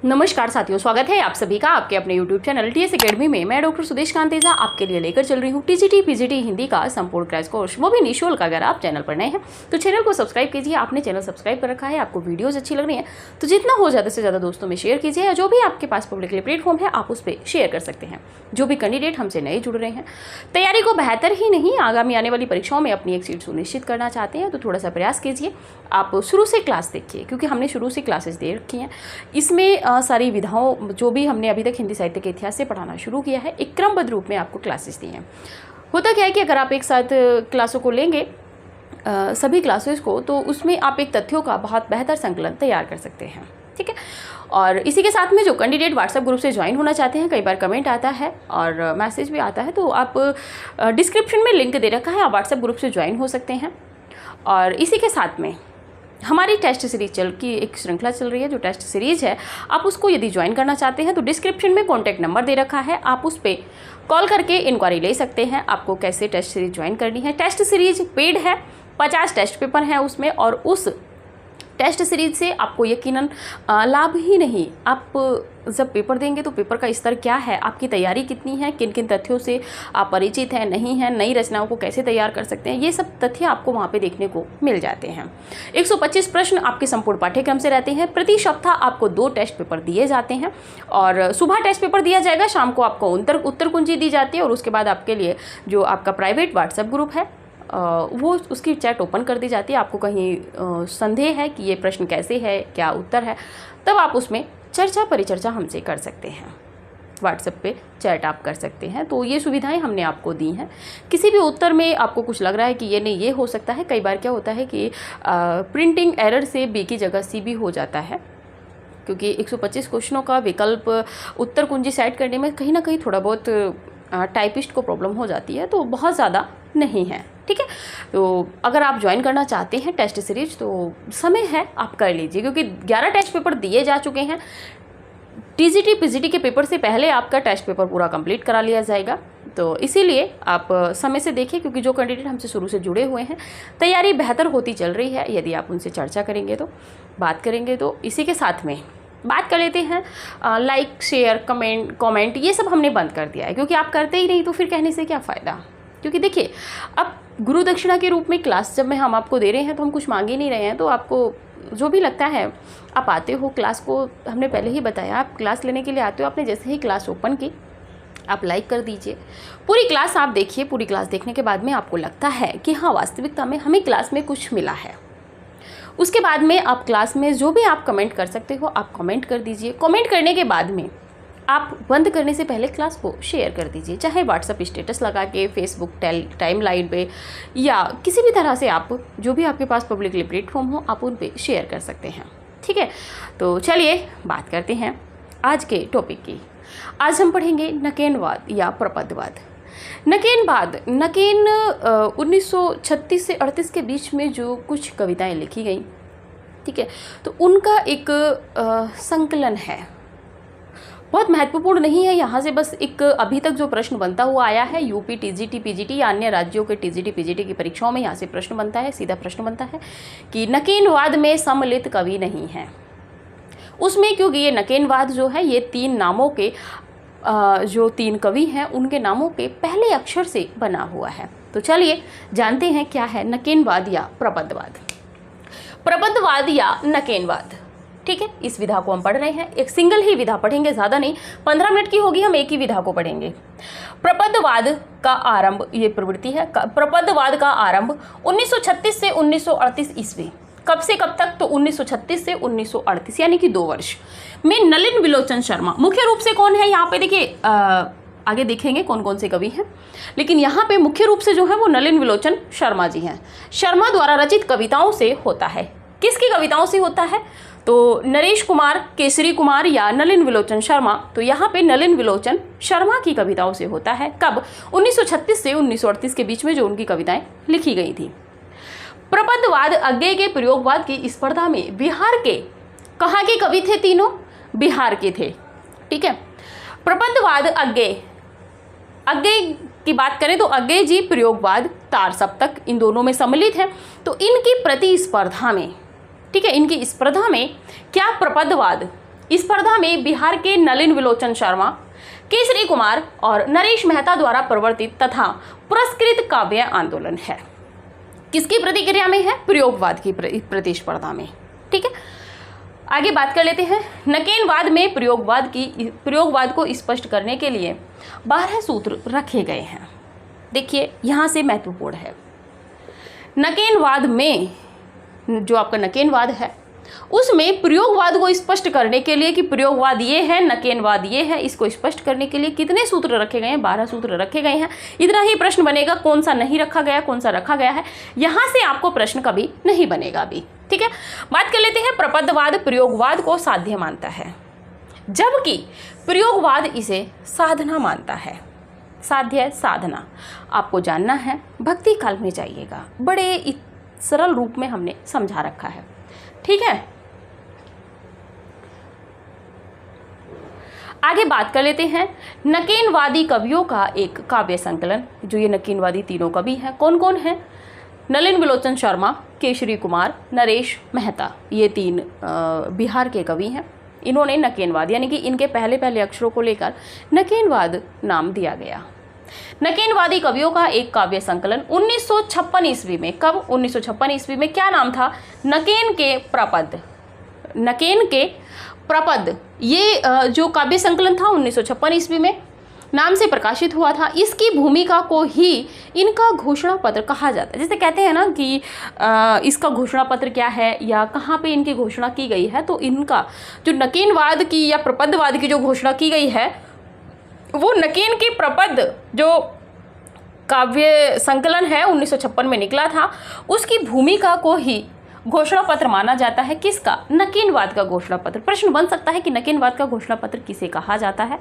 नमस्कार साथियों, स्वागत है आप सभी का आपके अपने YouTube चैनल TS एकेडमी में। मैं डॉक्टर सुदेश कांतेजा आपके लिए लेकर चल रही हूँ TGT PGT हिंदी का संपूर्ण क्रैश कोर्स, वो भी निःशुल्क। अगर आप चैनल पर नए हैं तो चैनल को सब्सक्राइब कीजिए। आपने चैनल सब्सक्राइब कर रखा है, आपको वीडियोज़ अच्छी लग रही है तो जितना हो ज़्यादा से ज़्यादा दोस्तों में शेयर कीजिए। या जो भी आपके पास पब्लिकली प्लेटफॉर्म है आप उस पर शेयर कर सकते हैं। जो भी कैंडिडेट हमसे नए जुड़ रहे हैं, तैयारी को बेहतर ही नहीं आगामी आने वाली परीक्षाओं में अपनी एक सीट सुनिश्चित करना चाहते हैं तो थोड़ा सा प्रयास कीजिए। आप शुरू से क्लास देखिए, क्योंकि हमने शुरू से क्लासेस दे रखी हैं। इसमें सारी विधाओं जो भी हमने अभी तक हिंदी साहित्य के इतिहास से पढ़ाना शुरू किया है, एक क्रमबद्ध रूप में आपको क्लासेस दी हैं। होता क्या है कि अगर आप एक साथ क्लासों को लेंगे सभी क्लासेस को, तो उसमें आप एक तथ्यों का बहुत बेहतर संकलन तैयार कर सकते हैं। ठीक है, और इसी के साथ में जो कैंडिडेट व्हाट्सएप ग्रुप से ज्वाइन होना चाहते हैं, कई बार कमेंट आता है और मैसेज भी आता है, तो आप डिस्क्रिप्शन में लिंक दे रखा है, आप व्हाट्सएप ग्रुप से ज्वाइन हो सकते हैं। और इसी के साथ में हमारी टेस्ट सीरीज की एक श्रृंखला चल रही है, जो टेस्ट सीरीज है, आप उसको यदि ज्वाइन करना चाहते हैं तो डिस्क्रिप्शन में कॉन्टैक्ट नंबर दे रखा है, आप उस पर कॉल करके इंक्वायरी ले सकते हैं आपको कैसे टेस्ट सीरीज ज्वाइन करनी है। टेस्ट सीरीज पेड है, 50 टेस्ट पेपर हैं उसमें, और उस टेस्ट सीरीज से आपको यकीनन लाभ ही नहीं, आप जब पेपर देंगे तो पेपर का स्तर क्या है, आपकी तैयारी कितनी है, किन किन तथ्यों से आप परिचित हैं नहीं हैं, नई रचनाओं को कैसे तैयार कर सकते हैं, ये सब तथ्य आपको वहाँ पे देखने को मिल जाते हैं। 125 प्रश्न आपके संपूर्ण पाठ्यक्रम से रहते हैं। प्रति सप्ताह आपको 2 टेस्ट पेपर दिए जाते हैं, और सुबह टेस्ट पेपर दिया जाएगा, शाम को आपको उत्तर कुंजी दी जाती है, और उसके बाद आपके लिए जो आपका प्राइवेट व्हाट्सएप ग्रुप है वो उसकी चैट ओपन कर दी जाती है। आपको कहीं संदेह है कि ये प्रश्न कैसे है, क्या उत्तर है, तब आप उसमें चर्चा परिचर्चा हमसे कर सकते हैं। व्हाट्सएप पे चैट आप कर सकते हैं। तो ये सुविधाएं हमने आपको दी हैं। किसी भी उत्तर में आपको कुछ लग रहा है कि ये नहीं, ये हो सकता है, कई बार क्या होता है कि प्रिंटिंग एरर से बी की जगह सी भी हो जाता है, क्योंकि 125 क्वेश्चनों का विकल्प उत्तर कुंजी सेट करने में कहीं ना कहीं थोड़ा बहुत टाइपिस्ट को प्रॉब्लम हो जाती है, तो बहुत ज़्यादा नहीं है। ठीक है, तो अगर आप ज्वाइन करना चाहते हैं टेस्ट सीरीज तो समय है, आप कर लीजिए, क्योंकि 11 टेस्ट पेपर दिए जा चुके हैं। TGT PGT के पेपर से पहले आपका टेस्ट पेपर पूरा कंप्लीट करा लिया जाएगा, तो इसीलिए आप समय से देखिए, क्योंकि जो कैंडिडेट हमसे शुरू से जुड़े हुए हैं, तैयारी बेहतर होती चल रही है। यदि आप उनसे चर्चा करेंगे तो बात करेंगे, तो इसी के साथ में बात कर लेते हैं लाइक शेयर कमेंट ये सब हमने बंद कर दिया है, क्योंकि आप करते ही नहीं तो फिर कहने से क्या फ़ायदा। क्योंकि देखिए, अब गुरु दक्षिणा के रूप में क्लास जब हम आपको दे रहे हैं तो हम कुछ मांग ही नहीं रहे हैं, तो आपको जो भी लगता है आप आते हो क्लास को, हमने पहले ही बताया, आप क्लास लेने के लिए आते हो, आपने जैसे ही क्लास ओपन की आप लाइक कर दीजिए, पूरी क्लास आप देखिए। पूरी क्लास देखने के बाद में आपको लगता है कि हाँ, वास्तविकता में हमें क्लास में कुछ मिला है, उसके बाद में आप क्लास में जो भी आप कमेंट कर सकते हो आप कमेंट कर दीजिए। कमेंट करने के बाद में आप बंद करने से पहले क्लास को शेयर कर दीजिए, चाहे व्हाट्सएप स्टेटस लगा के, फेसबुक टाइमलाइन पे, या किसी भी तरह से आप जो भी आपके पास पब्लिकली प्लेटफॉर्म हो आप उन पे शेयर कर सकते हैं। ठीक है, तो चलिए बात करते हैं आज के टॉपिक की। आज हम पढ़ेंगे नकेनवाद या प्रपदवाद। नकेनवाद, 1936 से 38 के बीच में जो कुछ कविताएं लिखी गई, ठीक है, तो उनका एक संकलन है, बहुत महत्वपूर्ण नहीं है। यहाँ से बस एक अभी तक जो प्रश्न बनता हुआ आया है, यूपी TGT PGT या अन्य राज्यों के TGT PGT की परीक्षाओं में यहाँ से प्रश्न बनता है, सीधा प्रश्न बनता है कि नकेनवाद में सम्मिलित कवि नहीं है उसमें, क्योंकि ये नकेनवाद जो है ये 3 नामों के जो 3 कवि हैं उनके नामों के पहले अक्षर से बना हुआ है। तो चलिए जानते हैं क्या है नकेनवाद या प्रपदवाद। प्रपदवाद या नकेनवाद, ठीक है, इस विधा को हम पढ़ रहे हैं, एक सिंगल ही विधा पढ़ेंगे, ज़्यादा नहीं, 15 मिनट की होगी, हम एक ही विधा को पढ़ेंगे। प्रपदवाद का आरंभ, ये प्रवृत्ति है, प्रपदवाद का आरंभ 1936 से 1938 ईस्वी। कब से कब तक? तो 1936 से 1938, यानी कि 2 वर्ष में नलिन विलोचन शर्मा, मुख्य रूप से कौन है यहाँ पे देखिए, आगे देखेंगे कौन कौन से कवि हैं, लेकिन यहाँ पे मुख्य रूप से जो है वो नलिन विलोचन शर्मा जी हैं। शर्मा द्वारा रचित कविताओं से होता है। किसकी कविताओं से होता है? तो नरेश कुमार, केसरी कुमार या नलिन विलोचन शर्मा, तो यहाँ पे नलिन विलोचन शर्मा की कविताओं से होता है। कब? 1936 से 1938 के बीच में जो उनकी कविताएं लिखी गई थी। प्रपदवाद अज्ञेय के प्रयोगवाद की स्पर्धा में बिहार के, कहाँ के कवि थे तीनों? बिहार के थे। ठीक है, प्रपदवाद अज्ञेय की बात करें तो अज्ञेय जी प्रयोगवाद, तार सप्तक, इन दोनों में सम्मिलित है। तो इनकी प्रतिस्पर्धा में, ठीक है, इनकी स्पर्धा में क्या प्रपदवाद इस स्पर्धा में बिहार के नलिन विलोचन शर्मा, केसरी कुमार और नरेश मेहता द्वारा प्रवर्तित तथा पुरस्कृत काव्य आंदोलन है। किसकी प्रतिक्रिया में है? प्रयोगवाद की प्रतिस्पर्धा में। ठीक है, आगे बात कर लेते हैं। नकेनवाद में प्रयोगवाद को स्पष्ट करने के लिए 12 सूत्र रखे गए हैं। देखिए यहाँ से महत्वपूर्ण है। नकेनवाद में जो आपका नकेनवाद है उसमें प्रयोगवाद को स्पष्ट करने के लिए कि प्रयोगवाद ये है, नकेनवाद ये है, इसको स्पष्ट करने के लिए कितने सूत्र रखे गए हैं? 12 सूत्र रखे गए हैं। इतना ही प्रश्न बनेगा, कौन सा नहीं रखा गया, कौन सा रखा गया है, यहाँ से आपको प्रश्न कभी नहीं बनेगा अभी। ठीक है, बात कर लेते हैं। प्रपदवाद प्रयोगवाद को साध्य मानता है, जबकि प्रयोगवाद इसे साधना मानता है। साध्य, साधना आपको जानना है, भक्ति काल में जाइएगा, बड़े सरल रूप में हमने समझा रखा है। ठीक है, आगे बात कर लेते हैं। नकेनवादी कवियों का एक काव्य संकलन, जो ये नकेनवादी तीनों कवि हैं, कौन कौन हैं? नलिन विलोचन शर्मा, केसरी कुमार, नरेश मेहता, ये 3 बिहार के कवि हैं। इन्होंने नकेनवाद यानी कि इनके पहले पहले अक्षरों को लेकर नकेनवाद नाम दिया गया। नकेनवादी कवियों का एक काव्य संकलन 1956 ईस्वी में, कब? 1956 ईस्वी में। क्या नाम था? नकेन के प्रपद। नकेन के प्रपद, ये जो काव्य संकलन था 1956 ईस्वी में नाम से प्रकाशित हुआ था। इसकी भूमिका को ही इनका घोषणा पत्र कहा जाता है। जैसे कहते हैं ना कि इसका घोषणा पत्र क्या है या कहाँ पे इनकी घोषणा की गई है, तो इनका जो नकेनवाद की या प्रपदवाद की जो घोषणा की गई है वो नकेन के प्रपद जो काव्य संकलन है 1956 में निकला था, उसकी भूमिका को ही घोषणा पत्र माना जाता है। किसका? नकेनवाद का घोषणा पत्र। प्रश्न बन सकता है कि नकेनवाद का घोषणा पत्र किसे कहा जाता है,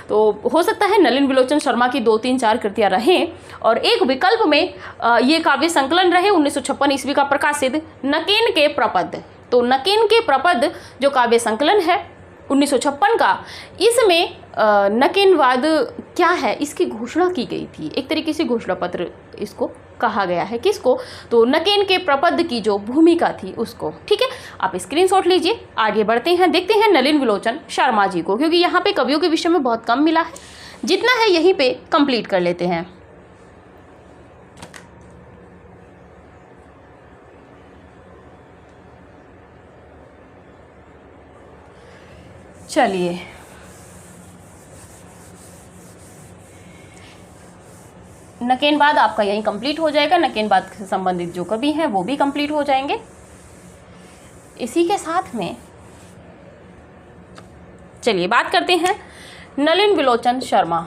तो हो सकता है नलिन विलोचन शर्मा की 2, 3, 4 कृतियाँ रहें और एक विकल्प में ये काव्य संकलन रहे 1956 ईस्वी का प्रकाशित नकेन के प्रपद। तो नकेन के प्रपद जो काव्य संकलन है 1956 का, इसमें नकेनवाद क्या है इसकी घोषणा की गई थी। एक तरीके से घोषणा पत्र इसको कहा गया है। किसको? तो नकेन के प्रपद की जो भूमिका थी उसको। ठीक है, आप स्क्रीनशॉट लीजिए। आगे बढ़ते हैं, देखते हैं नलिन विलोचन शर्मा जी को, क्योंकि यहाँ पे कवियों के विषय में बहुत कम मिला है, जितना है यहीं पे कंप्लीट कर लेते हैं। चलिए, नकेनवाद आपका यहीं कंप्लीट हो जाएगा। नकेनवाद से संबंधित जो कवि हैं वो भी कंप्लीट हो जाएंगे। इसी के साथ में चलिए बात करते हैं नलिन विलोचन शर्मा।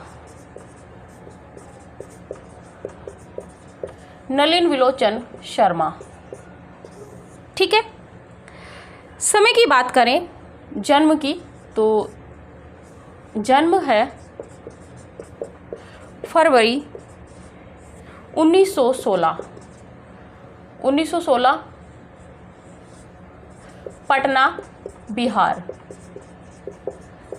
नलिन विलोचन शर्मा, ठीक है। समय की बात करें जन्म की, तो जन्म है फरवरी 1916 पटना बिहार।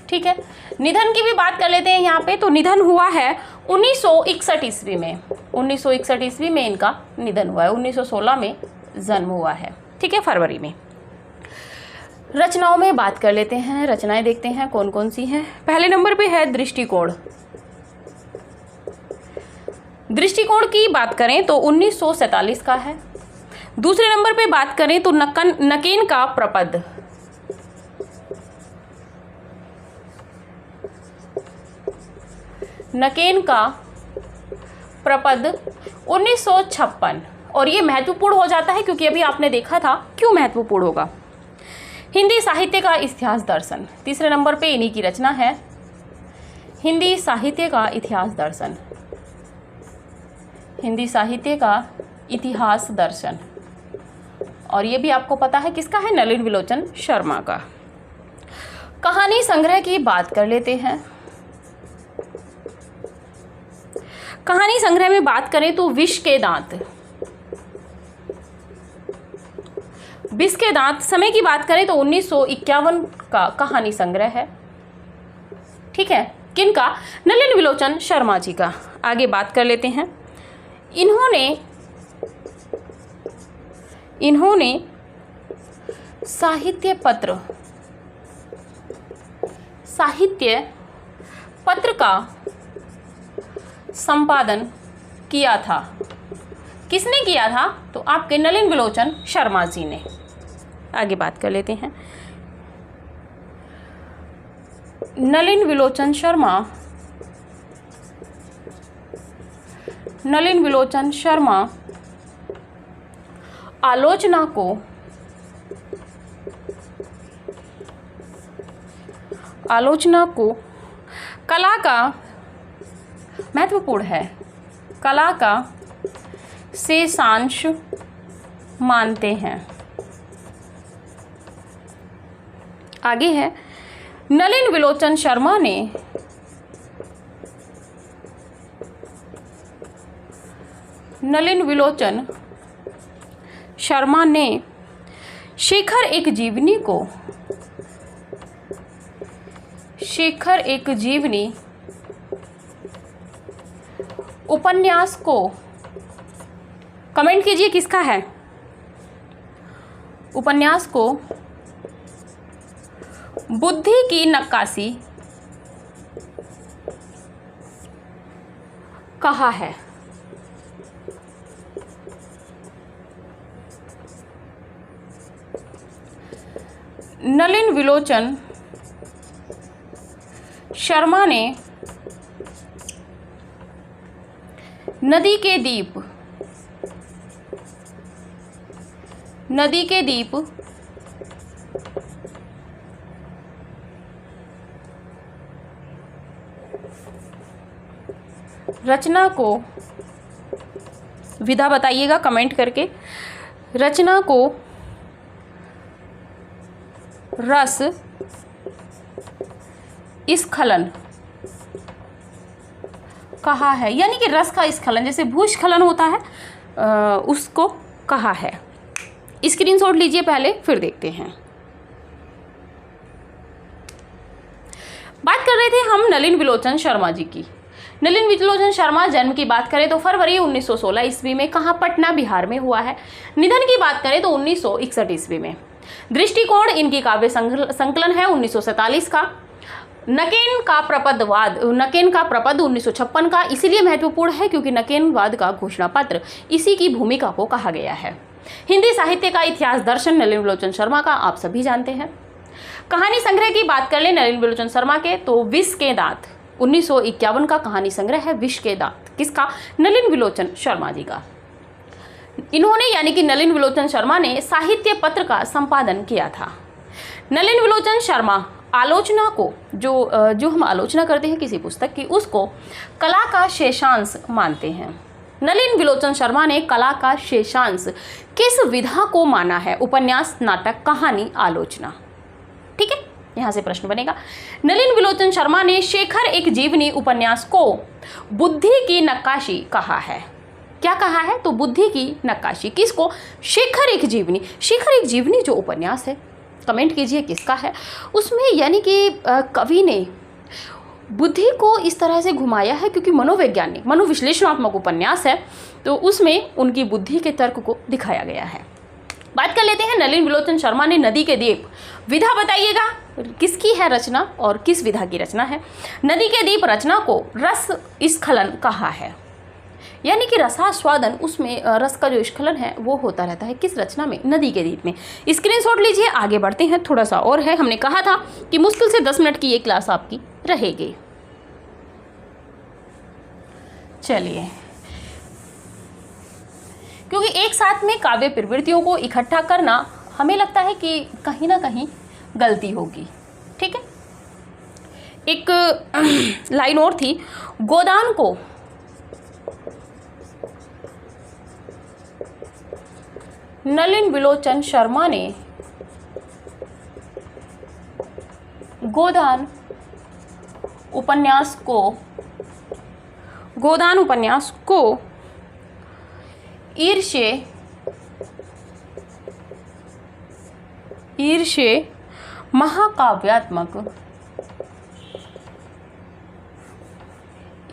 ठीक है, निधन की भी बात कर लेते हैं यहाँ पे। तो निधन हुआ है 1961 ईस्वी में। 1961 ईस्वी में इनका निधन हुआ है। 1916 में जन्म हुआ है। ठीक है, फरवरी में। रचनाओं में बात कर लेते हैं, रचनाएं देखते हैं कौन कौन सी हैं। पहले नंबर पे है दृष्टिकोण। दृष्टिकोण की बात करें तो 1947 का है। दूसरे नंबर पे बात करें तो नकेन का प्रपद। नकेन का प्रपद 1956। और ये महत्वपूर्ण हो जाता है क्योंकि अभी आपने देखा था क्यों महत्वपूर्ण होगा। हिंदी साहित्य का इतिहास दर्शन, तीसरे नंबर पे इन्हीं की रचना है, हिंदी साहित्य का इतिहास दर्शन। हिंदी साहित्य का इतिहास दर्शन, और ये भी आपको पता है किसका है? नलिन विलोचन शर्मा का। कहानी संग्रह की बात कर लेते हैं। कहानी संग्रह में बात करें तो विष के दांत। विष के दांत, समय की बात करें तो 1951 का कहानी संग्रह है। ठीक है, किनका? नलिन विलोचन शर्मा जी का। आगे बात कर लेते हैं। इन्होंने साहित्य पत्र साहित्य पत्र का संपादन किया था? किसने किया था? तो आपके नलिन विलोचन शर्मा जी ने। आगे बात कर लेते हैं। नलिन विलोचन शर्मा आलोचना को कला का, महत्वपूर्ण है, कला का शेषांश मानते हैं। आगे है, नलिन विलोचन शर्मा ने शेखर एक जीवनी उपन्यास को, कमेंट कीजिए किसका है, उपन्यास को बुद्धि की नक्काशी कहा है। नलिन विलोचन शर्मा ने नदी के दीप रचना को, विधा बताइएगा कमेंट करके, रचना को रस स्खलन कहा है। यानी कि रस का स्खलन, जैसे भूस्खलन होता है, उसको कहा है। स्क्रीनशॉट लीजिए पहले, फिर देखते हैं। बात कर रहे थे हम नलिन विलोचन शर्मा जी की। नलिन विलोचन शर्मा जन्म की बात करें तो फरवरी 1916 ईस्वी में, कहाँ, पटना बिहार में हुआ है। निधन की बात करें तो 1961 ईस्वी में। दृष्टिकोण इनकी काव्य संकलन है 1947 का। नकेन का प्रपद 1956 का, इसीलिए महत्वपूर्ण है क्योंकि नकेनवाद का घोषणा पत्र इसी की भूमिका को कहा गया है। हिंदी साहित्य का इतिहास दर्शन नलिन विलोचन शर्मा का आप सभी जानते हैं। कहानी संग्रह की बात कर ले नलिन विलोचन शर्मा के, तो विष के दांत 1951 का कहानी संग्रह है। विष के दांत किसका? नलिन विलोचन शर्मा जी का। इन्होंने, यानी कि नलिन विलोचन शर्मा ने साहित्य पत्र का संपादन किया था। नलिन विलोचन शर्मा आलोचना को, जो हम आलोचना करते हैं किसी पुस्तक की, उसको कला का शेषांश मानते हैं। नलिन विलोचन शर्मा ने कला का शेषांश किस विधा को माना है? उपन्यास, नाटक, कहानी, आलोचना। ठीक है, यहाँ से प्रश्न बनेगा। नलिन विलोचन शर्मा ने शेखर एक जीवनी उपन्यास को बुद्धि की नक्काशी कहा है। क्या कहा है? तो बुद्धि की नक्काशी। किसको? शेखर एक जीवनी। शेखर एक जीवनी जो उपन्यास है, कमेंट कीजिए किसका है। उसमें यानी कि कवि ने बुद्धि को इस तरह से घुमाया है क्योंकि मनोवैज्ञानिक, मनोविश्लेषणात्मक उपन्यास है, तो उसमें उनकी बुद्धि के तर्क को दिखाया गया है। बात कर लेते हैं नलिन विलोचन शर्मा ने नदी के दीप, विधा बताइएगा किसकी है रचना और किस विधा की रचना है। नदी के दीप रचना को रस स्खलन कहा है, यानी कि रसास्वादन, उसमें रस का जो स्खलन है वो होता रहता है। किस रचना में? नदी के दीप में। स्क्रीनशॉट लीजिए, आगे बढ़ते हैं। थोड़ा सा और है, हमने कहा था कि मुश्किल से 10 मिनट की ये क्लास आपकी रहेगी। चलिए, क्योंकि एक साथ में काव्य प्रवृत्तियों को इकट्ठा करना हमें लगता है कि कहीं ना कहीं गलती होगी। ठीक है, एक लाइन और थी, गोदान को नलिन विलोचन शर्मा ने गोदान उपन्यास को ईर्ष्य महाकाव्यात्मक,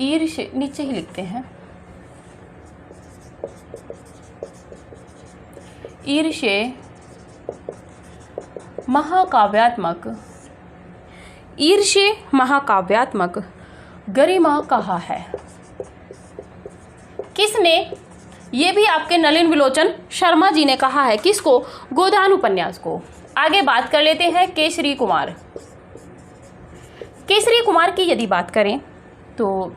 ईर्ष्य नीचे ही लिखते हैं, ईर्ष्य महाकाव्यात्मक ईर्ष्य महाकाव्यात्मक गरिमा कहा है? किसने? ये भी आपके नलिन विलोचन शर्मा जी ने कहा है। किसको? गोदान उपन्यास को। आगे बात कर लेते हैं केसरी कुमार। केसरी कुमार की यदि बात करें तो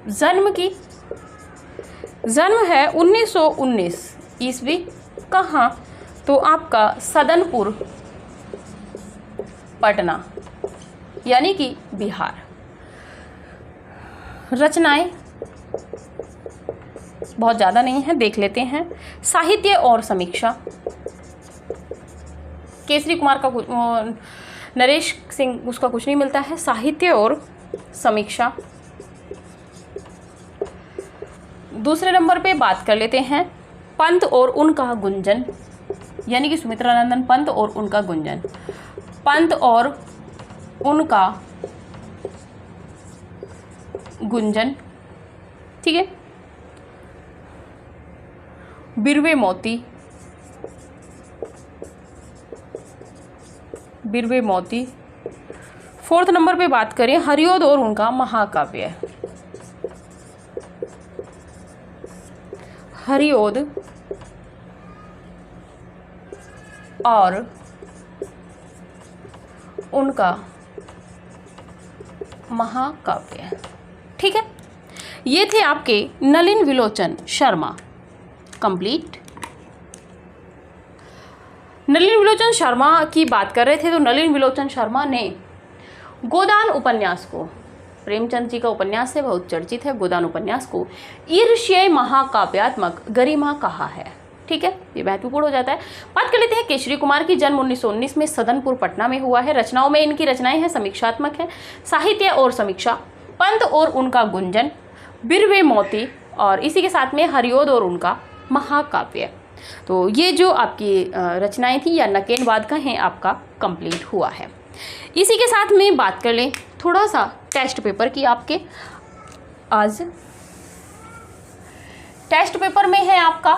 जन्म है 1919 ईस्वी। कहाँ? तो आपका सदनपुर पटना, यानी कि बिहार। रचनाएं बहुत ज़्यादा नहीं है, देख लेते हैं। साहित्य और समीक्षा, केसरी कुमार का नरेश सिंह उसका कुछ नहीं मिलता है। साहित्य और समीक्षा। दूसरे नंबर पे बात कर लेते हैं पंत और उनका गुंजन, यानी कि सुमित्रानंदन पंत और उनका गुंजन। पंत और उनका गुंजन, ठीक है। बिरवे मोती, बिरवे मोती। फोर्थ नंबर पे बात करें हरिओद और उनका महाकाव्य। हरिओद और उनका महाकाव्य, ठीक है। ये थे आपके नलिन विलोचन शर्मा। कंप्लीट। नलिन विलोचन शर्मा की बात कर रहे थे तो नलिन विलोचन शर्मा ने गोदान उपन्यास को, प्रेमचंद जी का उपन्यास है, बहुत चर्चित है, गोदान उपन्यास को ईर्ष्य महाकाव्यात्मक गरिमा कहा है, ठीक है। ये महत्वपूर्ण हो जाता है। बात कर लेते हैं केसरी कुमार की। जन्म 1919 में सदनपुर पटना में हुआ है। रचनाओं में इनकी रचनाएं हैं समीक्षात्मक है। साहित्य और समीक्षा, पंत और उनका गुंजन, बिरवे मोती, और इसी के साथ में हरिओद और उनका महाकाव्य। तो ये जो आपकी रचनाएं थी या नकेनवाद का है आपका कंप्लीट हुआ है। इसी के साथ में बात कर लें थोड़ा सा टेस्ट पेपर की। आपके आज टेस्ट पेपर में है आपका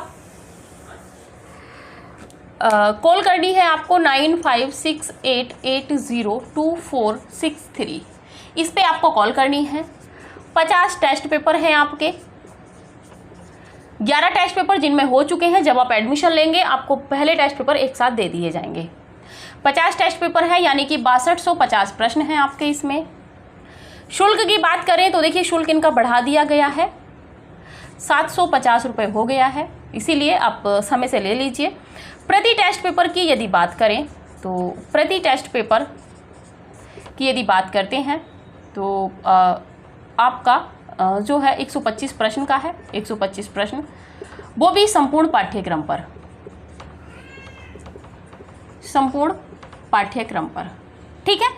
कॉल करनी है आपको 9568802463। इस पे आपको कॉल करनी है। 50 टेस्ट पेपर हैं आपके, 11 टेस्ट पेपर जिनमें हो चुके हैं। जब आप एडमिशन लेंगे आपको पहले टेस्ट पेपर एक साथ दे दिए जाएंगे। 50 टेस्ट पेपर है, यानी कि 6250 प्रश्न हैं आपके इसमें। शुल्क की बात करें तो देखिए शुल्क इनका बढ़ा दिया गया है, 750 रुपये हो गया है, इसीलिए आप समय से ले लीजिए। प्रति टेस्ट पेपर की यदि बात करें तो प्रति टेस्ट पेपर की यदि बात करते हैं तो आपका जो है 125 प्रश्न का है, 125 प्रश्न, वो भी संपूर्ण पाठ्यक्रम पर, संपूर्ण पाठ्यक्रम पर, ठीक है।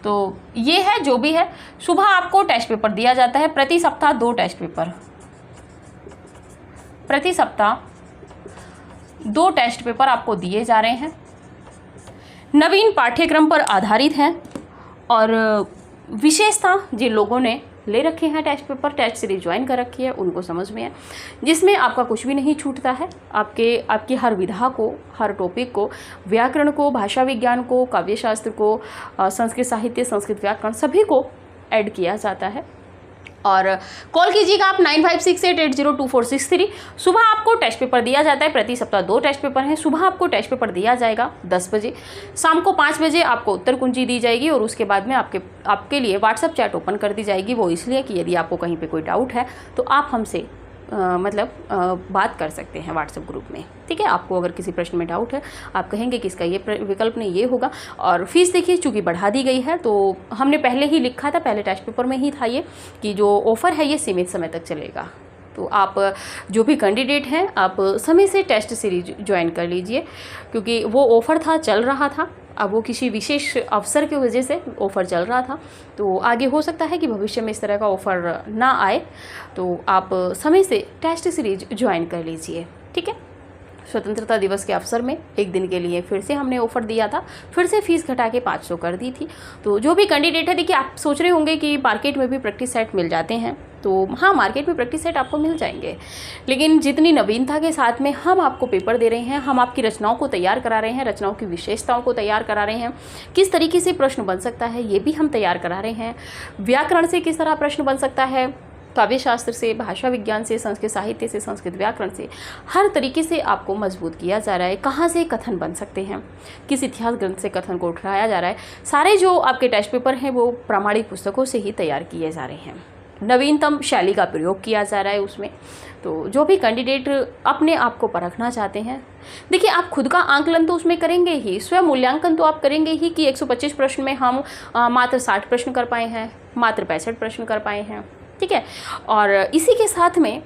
तो ये है जो भी है। सुबह आपको टेस्ट पेपर दिया जाता है, प्रति सप्ताह 2 टेस्ट पेपर, प्रति सप्ताह 2 टेस्ट पेपर आपको दिए जा रहे हैं। नवीन पाठ्यक्रम पर आधारित हैं और विशेषता जिन लोगों ने ले रखे हैं test paper, test series join कर रखी है, उनको समझ में है, जिसमें आपका कुछ भी नहीं छूटता है। आपकी हर विधा को, हर टॉपिक को, व्याकरण को, भाषा विज्ञान को, काव्यशास्त्र को, संस्कृत साहित्य, संस्कृत व्याकरण, सभी को ऐड किया जाता है। और कॉल कीजिएगा आप 9568802463। सुबह आपको टेस्ट पेपर दिया जाता है, प्रति सप्ताह 2 टेस्ट पेपर हैं। सुबह आपको टेस्ट पेपर दिया जाएगा 10 बजे, शाम को 5 बजे आपको उत्तर कुंजी दी जाएगी और उसके बाद में आपके लिए व्हाट्सएप चैट ओपन कर दी जाएगी। वो इसलिए कि यदि आपको कहीं पे कोई डाउट है तो आप हमसे बात कर सकते हैं व्हाट्सएप ग्रुप में, ठीक है। आपको अगर किसी प्रश्न में डाउट है, आप कहेंगे कि इसका ये विकल्प नहीं, ये होगा। और फीस देखिए चूँकि बढ़ा दी गई है, तो हमने पहले ही लिखा था, पहले टेस्ट पेपर में ही था ये, कि जो ऑफ़र है ये सीमित समय तक चलेगा। तो आप जो भी कैंडिडेट हैं आप समय से टेस्ट सीरीज ज्वाइन कर लीजिए, क्योंकि वो ऑफ़र था, चल रहा था। अब वो किसी विशेष अवसर की वजह से ऑफ़र चल रहा था, तो आगे हो सकता है कि भविष्य में इस तरह का ऑफ़र ना आए, तो आप समय से टेस्ट सीरीज ज्वाइन कर लीजिए, ठीक है। स्वतंत्रता दिवस के अवसर में एक दिन के लिए फिर से हमने ऑफ़र दिया था, फिर से फ़ीस घटा के 500 कर दी थी। तो जो भी कैंडिडेट है, देखिए आप सोच रहे होंगे कि मार्केट में भी प्रैक्टिस सेट मिल जाते हैं, तो हाँ, मार्केट में प्रैक्टिस सेट आपको मिल जाएंगे, लेकिन जितनी नवीनता के साथ में हम आपको पेपर दे रहे हैं, हम आपकी रचनाओं को तैयार करा रहे हैं, रचनाओं की विशेषताओं को तैयार करा रहे हैं, किस तरीके से प्रश्न बन सकता है ये भी हम तैयार करा रहे हैं, व्याकरण से किस तरह प्रश्न बन सकता है, काव्य शास्त्र से, भाषा विज्ञान से, संस्कृत साहित्य से, संस्कृत व्याकरण से, हर तरीके से आपको मजबूत किया जा रहा है। कहाँ से कथन बन सकते हैं, किस इतिहास ग्रंथ से कथन को उठाया जा रहा है, सारे जो आपके टेस्ट पेपर हैं वो प्रामाणिक पुस्तकों से ही तैयार किए जा रहे हैं। नवीनतम शैली का प्रयोग किया जा रहा है उसमें। तो जो भी कैंडिडेट अपने आप को परखना चाहते हैं, देखिए आप खुद का आंकलन तो उसमें करेंगे ही, स्वयं मूल्यांकन तो आप करेंगे ही कि 125 प्रश्न में हम मात्र 60 प्रश्न कर पाए हैं, मात्र 65 प्रश्न कर पाए हैं, ठीक है। और इसी के साथ में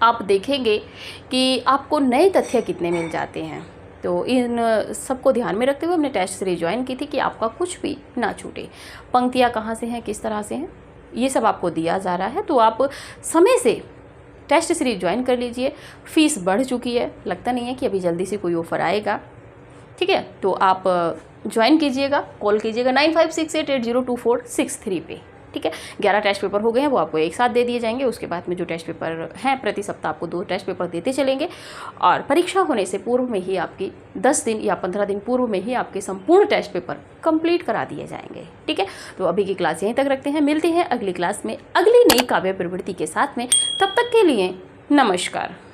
आप देखेंगे कि आपको नए तथ्य कितने मिल जाते हैं। तो इन सबको ध्यान में रखते हुए हमने टेस्ट सीरीज ज्वाइन की थी कि आपका कुछ भी ना छूटे। पंक्तियाँ कहाँ से हैं, किस तरह से हैं, ये सब आपको दिया जा रहा है। तो आप समय से टेस्ट सीरीज ज्वाइन कर लीजिए। फीस बढ़ चुकी है, लगता नहीं है कि अभी जल्दी से कोई ऑफ़र आएगा, ठीक है। तो आप ज्वाइन कीजिएगा, कॉल कीजिएगा 9568802463 पे, ठीक है। 11 टेस्ट पेपर हो गए हैं, वो आपको एक साथ दे दिए जाएंगे। उसके बाद में जो टेस्ट पेपर हैं, प्रति सप्ताह आपको 2 टेस्ट पेपर देते चलेंगे और परीक्षा होने से पूर्व में ही आपकी 10 दिन या 15 दिन पूर्व में ही आपके संपूर्ण टेस्ट पेपर कंप्लीट करा दिए जाएंगे, ठीक है। तो अभी की क्लास यहीं तक रखते हैं, मिलते हैं अगली क्लास में अगली नई काव्य प्रवृत्ति के साथ में। तब तक के लिए नमस्कार।